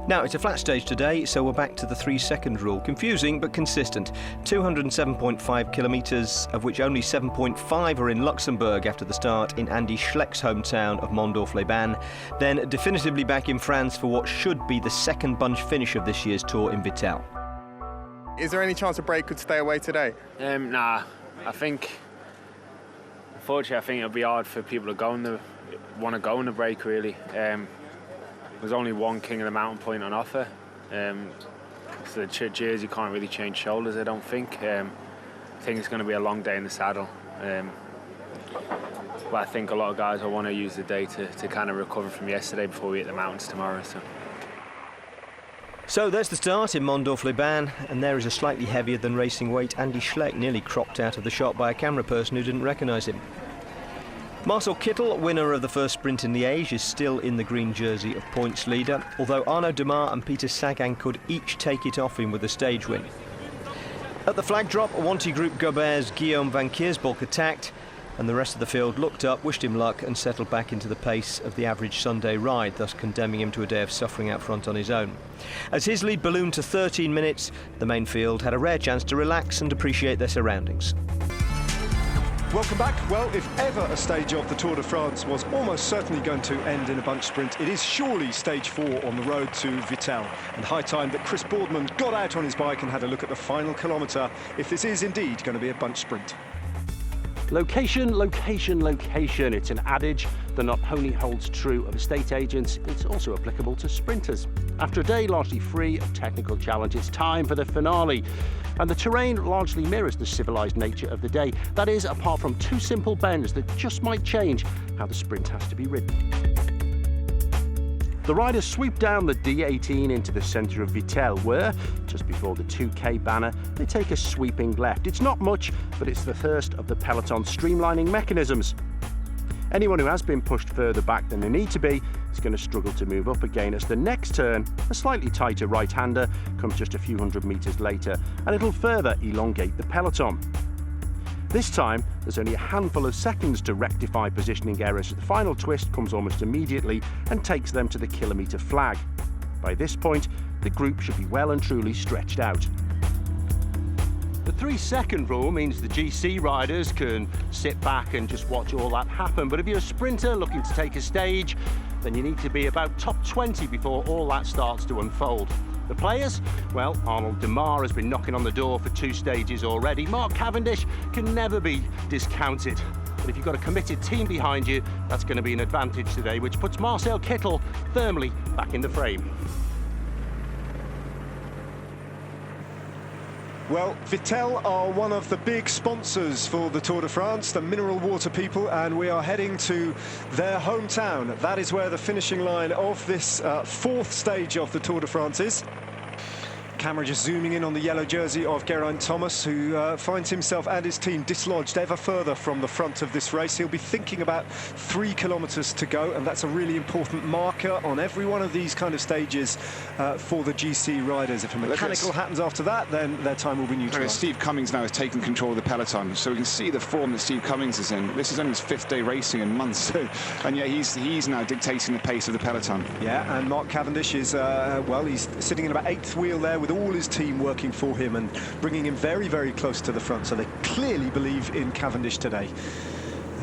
Now, it's a flat stage today, so we're back to the 3-second rule. Confusing, but consistent. 207.5 kilometres, of which only 7.5 are in Luxembourg after the start in Andy Schleck's hometown of Mondorf-les-Bains. Then definitively back in France for what should be the second bunch finish of this year's Tour in Vittel. Is there any chance a break could stay away today? Nah, unfortunately, I think it'll be hard for people to want to go on the break, really. There's only one King of the Mountain point on offer. So the jersey can't really change shoulders, I don't think. I think it's going to be a long day in the saddle. But I think a lot of guys will want to use the day to kind of recover from yesterday before we hit the mountains tomorrow. So there's the start in Mondorf-les-Bains, and there is a slightly heavier than racing weight Andy Schleck, nearly cropped out of the shot by a camera person who didn't recognise him. Marcel Kittel, winner of the first sprint in Liège, is still in the green jersey of points leader, although Arnaud Démare and Peter Sagan could each take it off him with a stage win. At the flag drop, Wanty Group Gobert's Guillaume van Kiersbalk attacked, and the rest of the field looked up, wished him luck and settled back into the pace of the average Sunday ride, thus condemning him to a day of suffering out front on his own. As his lead ballooned to 13 minutes, the main field had a rare chance to relax and appreciate their surroundings. Welcome back. Well, if ever a stage of the Tour de France was almost certainly going to end in a bunch sprint, it is surely stage 4 on the road to Vittel. And high time that Chris Boardman got out on his bike and had a look at the final kilometre, if this is indeed going to be a bunch sprint. Location, location, location. It's an adage that not only holds true of estate agents, it's also applicable to sprinters. After a day largely free of technical challenge, it's time for the finale. And the terrain largely mirrors the civilised nature of the day. That is, apart from two simple bends that just might change how the sprint has to be ridden. The riders sweep down the D18 into the centre of Vittel, where, just before the 2K banner, they take a sweeping left. It's not much, but it's the first of the peloton streamlining mechanisms. Anyone who has been pushed further back than they need to be is going to struggle to move up again, as the next turn, a slightly tighter right-hander, comes just a few hundred metres later, and it'll further elongate the peloton. This time, there's only a handful of seconds to rectify positioning errors. The final twist comes almost immediately and takes them to the kilometre flag. By this point, the group should be well and truly stretched out. The 3-second rule means the GC riders can sit back and just watch all that happen. But if you're a sprinter looking to take a stage, then you need to be about top 20 before all that starts to unfold. The players? Well, Arnaud Démare has been knocking on the door for 2 stages already. Mark Cavendish can never be discounted. But if you've got a committed team behind you, that's going to be an advantage today, which puts Marcel Kittel firmly back in the frame. Well, Vittel are one of the big sponsors for the Tour de France, the mineral water people, and we are heading to their hometown. That is where the finishing line of this 4th stage of the Tour de France is. Camera just zooming in on the yellow jersey of Geraint Thomas, who finds himself and his team dislodged ever further from the front of this race. He'll be thinking about 3 kilometres to go, and that's a really important marker on every one of these kind of stages for the GC riders. If a mechanical happens after that, then their time will be neutralised. Steve Cummings now has taken control of the peloton, so we can see the form that Steve Cummings is in. This is only his 5th day racing in months, and yet he's now dictating the pace of the peloton. Yeah, and Mark Cavendish is, well, he's sitting in about 8th wheel there with all his team working for him and bringing him very, very close to the front. So they clearly believe in Cavendish today.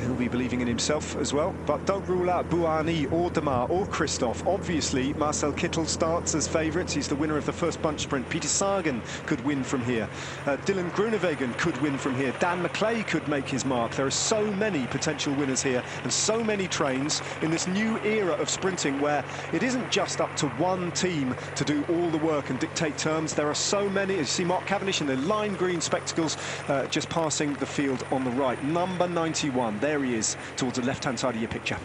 He'll be believing in himself as well, but don't rule out Bouhanni or Démare or Christophe. Obviously, Marcel Kittel starts as favourites. He's the winner of the first bunch sprint. Peter Sagan could win from here. Dylan Groenewegen could win from here. Dan McClay could make his mark. There are so many potential winners here and so many trains in this new era of sprinting where it isn't just up to one team to do all the work and dictate terms. There are so many. As you see Mark Cavendish in the lime green spectacles just passing the field on the right. Number 91. There he is towards the left-hand side of your picture.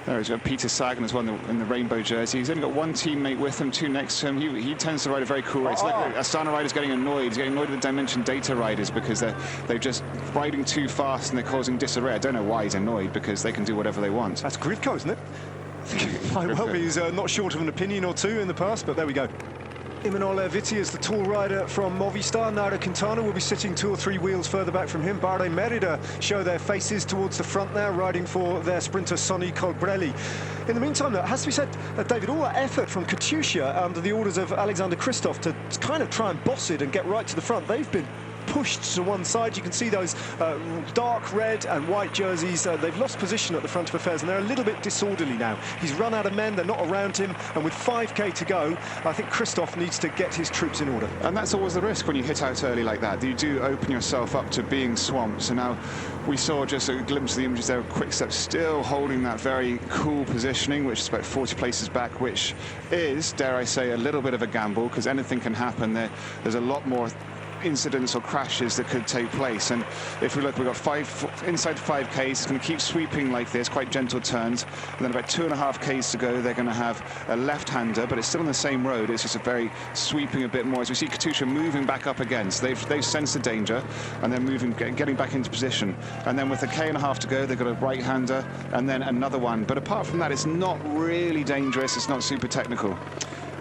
There is Peter Sagan as well in the rainbow jersey. He's only got one teammate with him, 2 next to him. He tends to ride a very cool race. Like Astana riders getting annoyed. He's getting annoyed with the Dimension Data riders because they're just riding too fast and they're causing disarray. I don't know why he's annoyed, because they can do whatever they want. That's Grivko, isn't it? I think it might well be. He's not short of an opinion or two in the past, but there we go. Imanol Erviti is the tall rider from Movistar. Nairo Quintana will be sitting 2 or 3 wheels further back from him. Bahrain Merida show their faces towards the front now, riding for their sprinter Sonny Colbrelli. In the meantime, it has to be said, David, all that effort from Katusha under the orders of Alexander Kristoff to kind of try and boss it and get right to the front, they've been pushed to one side. You can see those dark red and white jerseys. They've lost position at the front of affairs and they're a little bit disorderly now. He's run out of men, they're not around him, and with 5k to go, I think Kristoff needs to get his troops in order. And that's always the risk when you hit out early like that. You do open yourself up to being swamped. So now we saw just a glimpse of the images there of Quick-Step still holding that very cool positioning, which is about 40 places back, which is, dare I say, a little bit of a gamble, because anything can happen. There's a lot more incidents or crashes that could take place, and if we look, we've got inside 5Ks. It's going to keep sweeping like this, quite gentle turns, and then about 2.5 Ks to go. They're going to have a left-hander, but it's still on the same road. It's just a very sweeping a bit more as we see Katusha moving back up again. So they've sensed the danger and they're moving, getting back into position, and then with a K.5 to go, they've got a right-hander and then another one. But apart from that, it's not really dangerous. It's not super technical.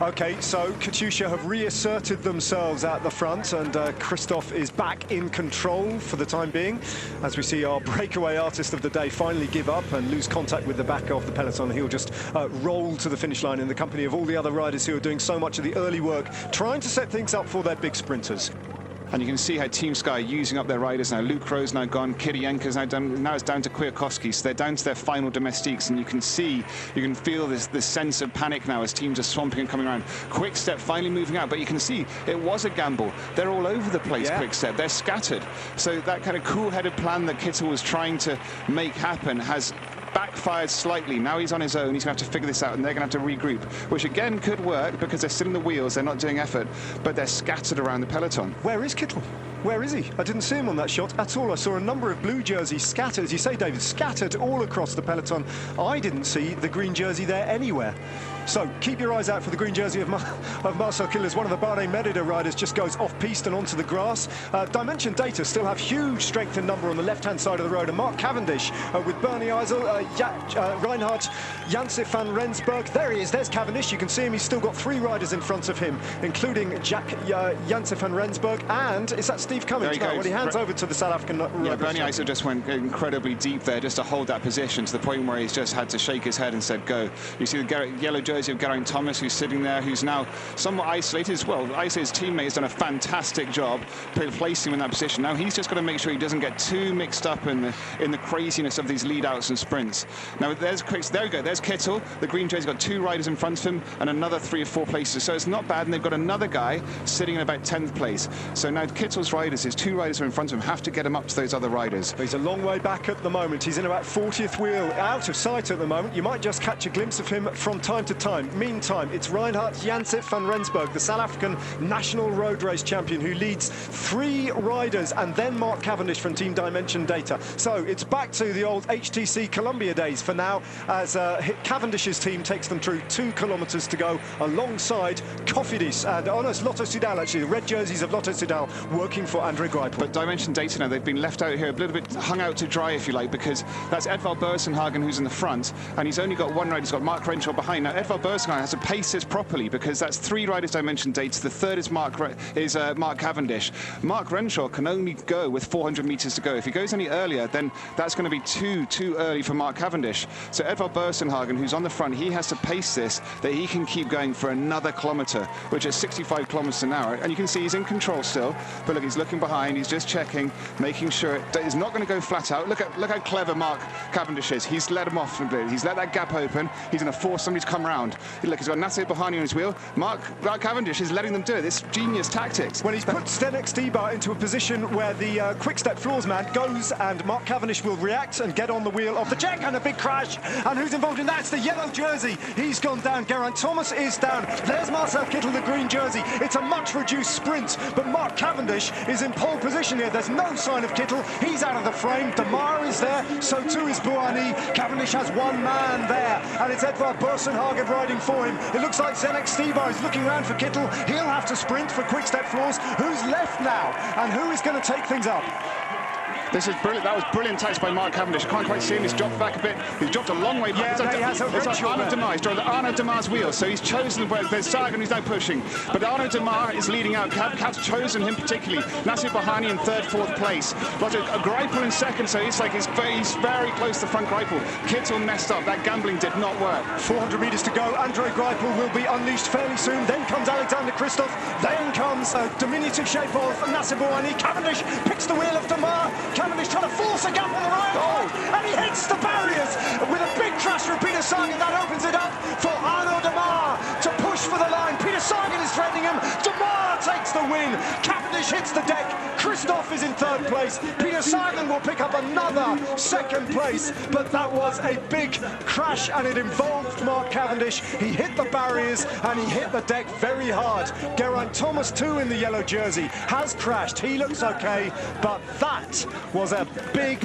Okay, so Katusha have reasserted themselves at the front, and Kristoff is back in control for the time being, as we see our breakaway artist of the day finally give up and lose contact with the back of the peloton. He'll just roll to the finish line in the company of all the other riders who are doing so much of the early work, trying to set things up for their big sprinters. And you can see how Team Sky are using up their riders now. Luke Rowe's now gone, Kirienka's now done. Now it's down to Kwiatkowski, so they're down to their final domestiques, and you can feel this sense of panic now as teams are swamping and coming around. Quick-Step finally moving out, but you can see it was a gamble. They're all over the place, yeah. Quick-Step, they're scattered. So that kind of cool-headed plan that Kittel was trying to make happen has backfired slightly. Now he's on his own, he's going to have to figure this out, and they're going to have to regroup, which again could work because they're still in the wheels, they're not doing effort, but they're scattered around the peloton. Where is Kittel? Where is he? I didn't see him on that shot at all. I saw a number of blue jerseys scattered, as you say, David, scattered all across the peloton. I didn't see the green jersey there anywhere. So keep your eyes out for the green jersey of Marcel Kittel as one of the Bahrain Merida riders just goes off-piste and onto the grass. Dimension Data still have huge strength in number on the left-hand side of the road, and Mark Cavendish with Bernie Eisel, Reinhard Janse van Rensburg. There he is, there's Cavendish. You can see him, he's still got 3 riders in front of him, including Janse van Rensburg, and is that Steve Cummings? No, when he hands over to the South African rider. Yeah, Bernie Eisel just went incredibly deep there just to hold that position, to the point where he's just had to shake his head and said go. You see the yellow jersey of Geraint Thomas, who's sitting there, who's now somewhat isolated as well. His teammate has done a fantastic job placing him in that position. Now he's just got to make sure he doesn't get too mixed up in the craziness of these lead-outs and sprints. Now there we go, there's Kittel. The green jersey's got 2 riders in front of him and another 3 or 4 places, so it's not bad, and they've got another guy sitting in about 10th place. So now Kittel's riders, his 2 riders are in front of him, have to get him up to those other riders. He's a long way back at the moment. He's in about 40th wheel, out of sight at the moment. You might just catch a glimpse of him from time to time. Meantime, it's Reinhard Janse van Rensburg, the South African national road race champion, who leads 3 riders, and then Mark Cavendish from Team Dimension Data. So it's back to the old HTC Columbia days for now, as Cavendish's team takes them through 2 kilometres to go alongside Cofidis and Honest Lotto Soudal, actually, the red jerseys of Lotto Soudal working for Andre Greipel. But Dimension Data now, they've been left out here a little bit hung out to dry, if you like, because that's Edvald Bersenhagen who's in the front, and he's only got 1 rider. He's got Mark Renshaw behind. Now Edvald Bersenhagen has to pace this properly, because that's 3 riders Dimension Data. The 3rd is Mark Cavendish. Mark Renshaw can only go with 400 metres to go. If he goes any earlier, then that's going to be too early for Mark Cavendish. So Edvald Bersenhagen, who's on the front, he has to pace this, that he can keep going for another kilometre, which is 65 kilometres an hour. And you can see he's in control still, but look, he's looking behind, he's just checking, making sure it is not going to go flat out. Look how clever Mark Cavendish is. He's let him off a bit. He's let that gap open. He's going to force somebody to come round. Look, he's got Nacer Bahani on his wheel. Mark Cavendish is letting them do it. It's genius tactics. Well, he's put Zdenek Stybar into a position where the Quick-Step Floorsman goes, and Mark Cavendish will react and get on the wheel of the Czech, and a big crash. And who's involved in that? It's the yellow jersey. He's gone down. Geraint Thomas is down. There's Marcel Kittel, the green jersey. It's a much reduced sprint, but Mark Cavendish is in pole position here. There's no sign of Kittel. He's out of the frame. Demar is there. So too is Buani. Cavendish has 1 man there, and it's Edvald Bersenhagen riding for him. It looks like Zdenek Stybar is looking around for Kittel. He'll have to sprint for Quick-Step Floors. Who's left now, and who is going to take things up? This is brilliant. That was brilliant touch by Mark Cavendish. Can't quite see him. He's dropped back a bit. He's dropped a long way back. Yeah, he has a it's like Arnaud Demar. He's dropped Arnaud Demar's wheel. So he's chosen where there's Sagan who's now pushing. But Arnaud Demar is leading out. Cav's chosen him particularly. Nasser Bahani in third, fourth place. But a Greipel in second. So he's very close to front Greipel. Kittel messed up. That gambling did not work. 400 metres to go. Andrei Greipel will be unleashed fairly soon. Then comes Alexander Kristoff. Then comes a diminutive shape of Nasser Bahani. Cavendish picks the wheel of Demar. Cavendish trying to force a gap on the right, and he hits the barriers with a big crash from Peter Sagan. That opens it up for Arnaud Demar to push for the line. Peter Sagan is threatening him. Demar takes the win. Cavendish hits the deck. Kristoff is in third place. Peter Sagan will pick up another second place, but that was a big crash and it involved Mark Cavendish. He hit the barriers and he hit the deck very hard. Geraint Thomas too in the yellow jersey has crashed. He looks okay, but that was a big,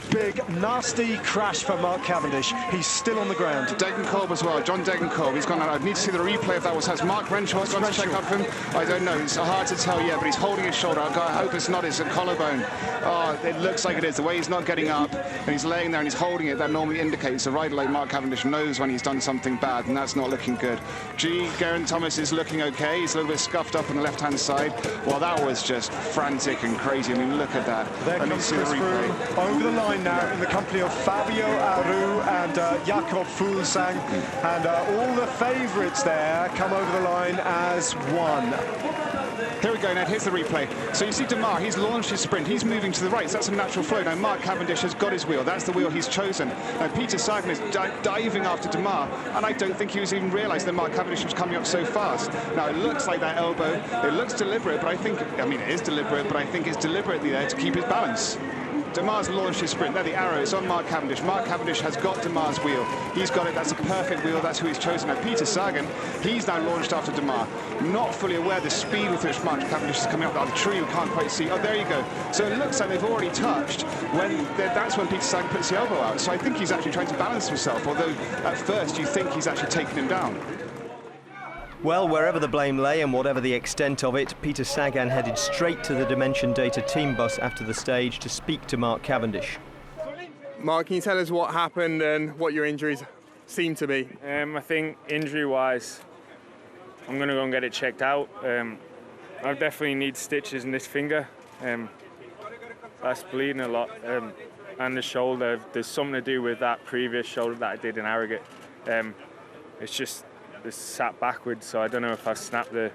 nasty crash for Mark Cavendish. He's still on the ground. Degenkolb as well, John Degenkolb. He's gone out. I need to see the replay if that was. Has Mark Renshaw gone to check up for him? I don't know. It's hard to tell yet, but he's holding his shoulder. I hope it's not his collarbone. Oh, it looks like it is. The way he's not getting up and he's laying there and he's holding it, that normally indicates a rider like Mark Cavendish knows when he's done something bad, and that's not looking good. Geraint Thomas is looking okay. He's a little bit scuffed up on the left-hand side. Well, that was just frantic and crazy. I mean, look at that. There comes Chris Froome over the line now in the company of Fabio Aru and Jakob Fuglsang, and all the favourites there come over the line as one. Here we go, Ned, here's the replay. So you see Demar, he's launched his sprint, he's moving to the right, so that's a natural flow. Now Mark Cavendish has got his wheel, that's the wheel he's chosen. Now Peter Sagan is diving after Demar, and I don't think he was even realised that Mark Cavendish was coming up so fast. Now it looks like that elbow, it looks deliberate, but it is deliberate, but I think it's deliberately there to keep his balance. Demar's launched his sprint. There, the arrow is on Mark Cavendish. Mark Cavendish has got Demar's wheel. He's got it. That's a perfect wheel. That's who he's chosen. Now, Peter Sagan, he's now launched after Demar. Not fully aware of the speed with which Mark Cavendish is coming up. The tree we can't quite see. Oh, there you go. So it looks like they've already touched. That's when Peter Sagan puts the elbow out. So I think he's actually trying to balance himself, although at first you think he's actually taken him down. Well, wherever the blame lay and whatever the extent of it, Peter Sagan headed straight to the Dimension Data team bus after the stage to speak to Mark Cavendish. Mark, can you tell us what happened and what your injuries seem to be? I think injury-wise, I'm going to go and get it checked out. I definitely need stitches in this finger. That's bleeding a lot. And the shoulder, there's something to do with that previous shoulder that I did in Harrogate. It's just sat backwards, so I don't know if I snapped the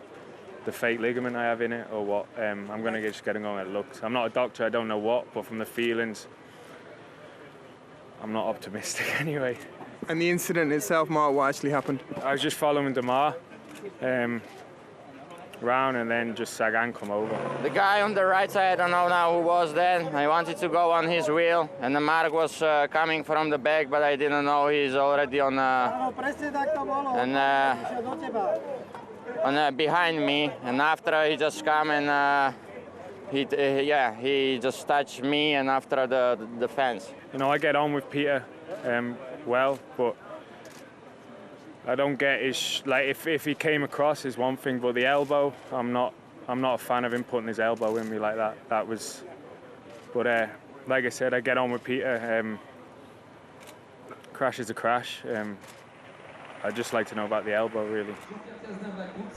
fake ligament I have in it or what. I'm going to just get it on. It looks. I'm not a doctor, I don't know what, but from the feelings, I'm not optimistic anyway. And the incident itself, Mark, what actually happened? I was just following Demar round, and then just Sagan come over. The guy on the right side, I don't know now who was then. I wanted to go on his wheel, and the Mark was coming from the back, but I didn't know he's already on behind me. And after he just come and he just touched me, and after the fence. You know, I get on with Peter well, but I don't get his, like, if he came across is one thing, but the elbow, I'm not a fan of him putting his elbow in me like that. That was, but like I said, I get on with Peter. Crash is a crash. I'd just like to know about the elbow, really.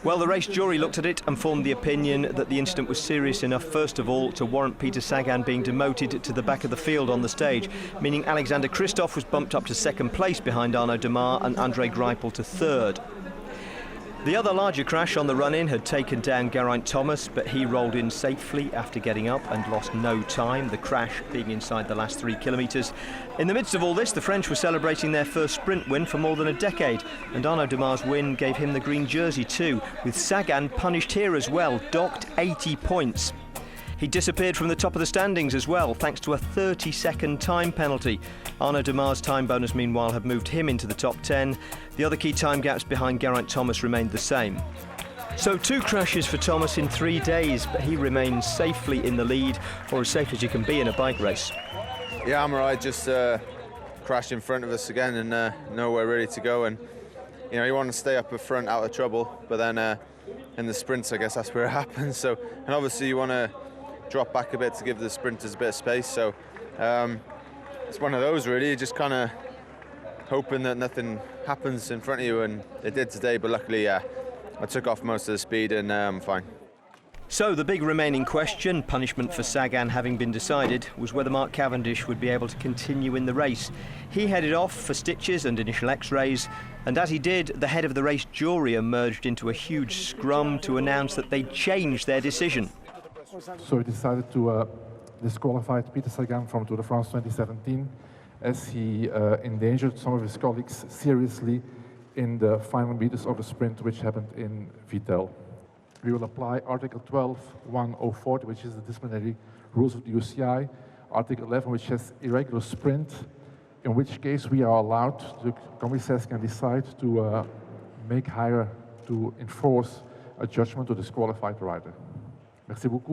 Well, the race jury looked at it and formed the opinion that the incident was serious enough, first of all, to warrant Peter Sagan being demoted to the back of the field on the stage, meaning Alexander Kristoff was bumped up to second place behind Arnaud Demar and Andrei Greipel to third. The other larger crash on the run-in had taken down Geraint Thomas, but he rolled in safely after getting up and lost no time, the crash being inside the last 3 kilometres. In the midst of all this, the French were celebrating their first sprint win for more than a decade, and Arnaud Demar's win gave him the green jersey too, with Sagan punished here as well, docked 80 points. He disappeared from the top of the standings as well, thanks to a 30-second time penalty. Arnaud Demar's time bonus, meanwhile, had moved him into the top 10. The other key time gaps behind Geraint Thomas remained the same. So 2 crashes for Thomas in 3 days, but he remains safely in the lead, or as safe as you can be in a bike race. Yeah, I'm alright, just crashed in front of us again and nowhere really to go. And you know, you want to stay up front out of trouble, but then in the sprints, I guess that's where it happens. So, and obviously you want to drop back a bit to give the sprinters a bit of space. So It's one of those really, you're just kind of hoping that nothing happens in front of you, and it did today, but luckily, I took off most of the speed and I'm fine. So the big remaining question, punishment for Sagan having been decided, was whether Mark Cavendish would be able to continue in the race. He headed off for stitches and initial x-rays, and as he did, the head of the race jury emerged into a huge scrum to announce that they'd changed their decision. So we decided to disqualify Peter Sagan from Tour de France 2017 as he endangered some of his colleagues seriously in the final meters of the sprint which happened in Vittel. We will apply Article 12(1)(040, which is the disciplinary rules of the UCI, Article 11, which has irregular sprint, in which case we are allowed, the commissaires can decide to enforce a judgment to disqualify the rider. Merci beaucoup.